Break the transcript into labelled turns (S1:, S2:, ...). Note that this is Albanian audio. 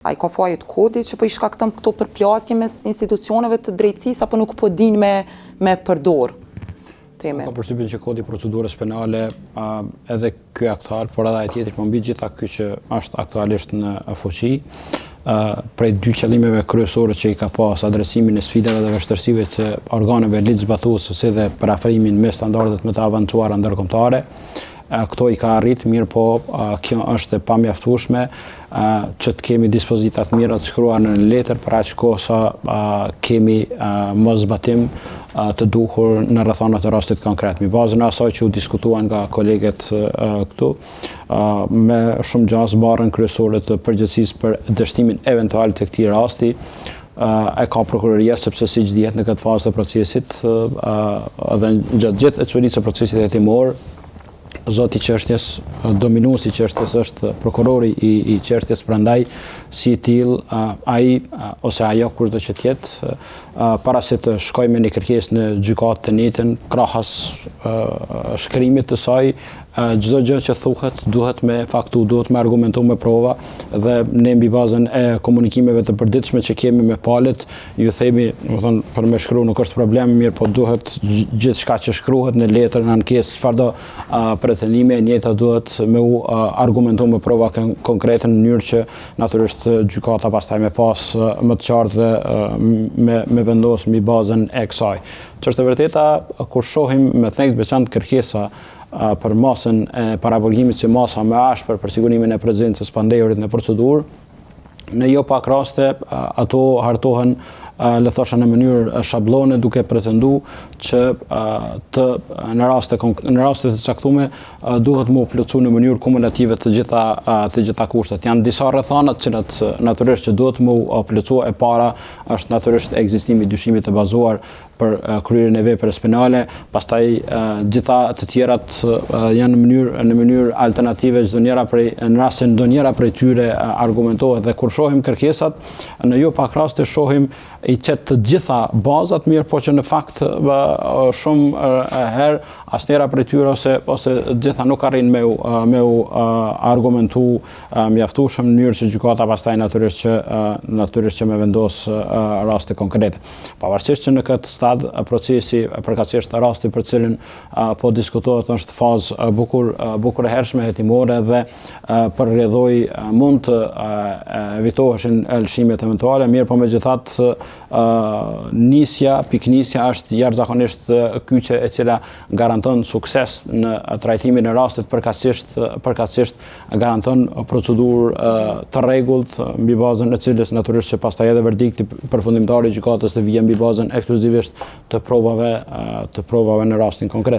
S1: A I ka fajet kodit që po I shkakton këto përplasje mes institucioneve të drejtësisë apo nuk po din me përdor temen?
S2: Ka përshtypjen që kodi procedurës penale edhe ky aktual, por edhe ai tjetër, po mbi gjitha ky që është aktualisht në fuqi, prej dy qëllimeve kryesore që I ka pas adresimin e sfidave dhe vështirësive të organeve ligjzbatuese si dhe parafrimin me standardet më të avancuara ndërkombëtare. Këto I ka arrit, mirë po kjo është e pamjaftueshme që të kemi dispozitat mira të shkruar në letër për aq kohë sa kemi moszbatim të duhur në rrethana të rastit konkret. Mbi bazën e asaj që u diskutuan nga kolegët këtu, me shumë gjatë barrën kryesore të përgjegjësisë për dështimin eventual të këtij rasti e ka prokuroria, sepse siç dihet në këtë fazë të procesit edhe gjatë gjithë çurisë së procesit hetimor, zoti çështjes, dominuesi çështjes është prokurori I çështjes, prandaj si till ai ose ajo kushdo që të jetë, para se të shkojmë me një kërkesë në gjykatë të njëjtën, krahas shkrimit të saj, çdo gjë që thuhet duhet me faktu, duhet me argumentu me prova, dhe ne mbi bazën e komunikimeve të përditshme që kemi me palët, ju themi, domethënë për me shkruar nuk është problem, mirë, po duhet gjithçka që shkruhet në letër, në ankesë, çfarëdo pretendime e njëjta duhet me u argumentu me prova konkrete në mënyrë që natyrisht gjykata pastaj me pas më të qartë dhe me vendos mbi bazën e kësaj. Ç'është e vërteta, kur shohim me thekë veçantë kërkesa për masën e paraburgimit si masa më ashpër për sigurimin e prezencës pandehurit në procedurë, në jo pak raste ato hartohen le thosha në mënyrë shablone, duke pretendu që në raste të caktuara duhet më plotësu në mënyrë kumulative të gjitha kushtet. Janë disa rrethana të cilat natyrisht që duhet më plotësu. E para është natyrisht ekzistimi I dyshimit të bazuar për kryerjen e veprës penale, pastaj gjitha të tjerat janë në mënyrë alternative, në rast se ndonjëra prej tyre argumentohet, dhe kur shohim kërkesat, në jo pak raste shohim I qetë të gjitha bazat, mirë po që në fakt shumë herë asnjëra prej tyre ose gjitha nuk arrin me u argumentu mjaftueshëm në mënyrë që gjykata pastaj natyrisht që me vendos raste konkrete. Pavarësisht që në këtë stad procesi përkatësisht rasti për cilin po diskutohet është fazë bukur e hershme hetimore dhe për rrjedhoj mund të evitoheshin lëshimet eventuale, mirë po megjithatë piknisja është jashtëzakonisht kyçe e cila garanton sukses në trajtimin e rastit, përkatësisht garanton procedurë të rregullt mbi bazën e cilës natyrisht që pastaj edhe verdikti përfundimtar I gjykatës të vijë mbi bazën ekskluzivisht të provave në rastin konkret.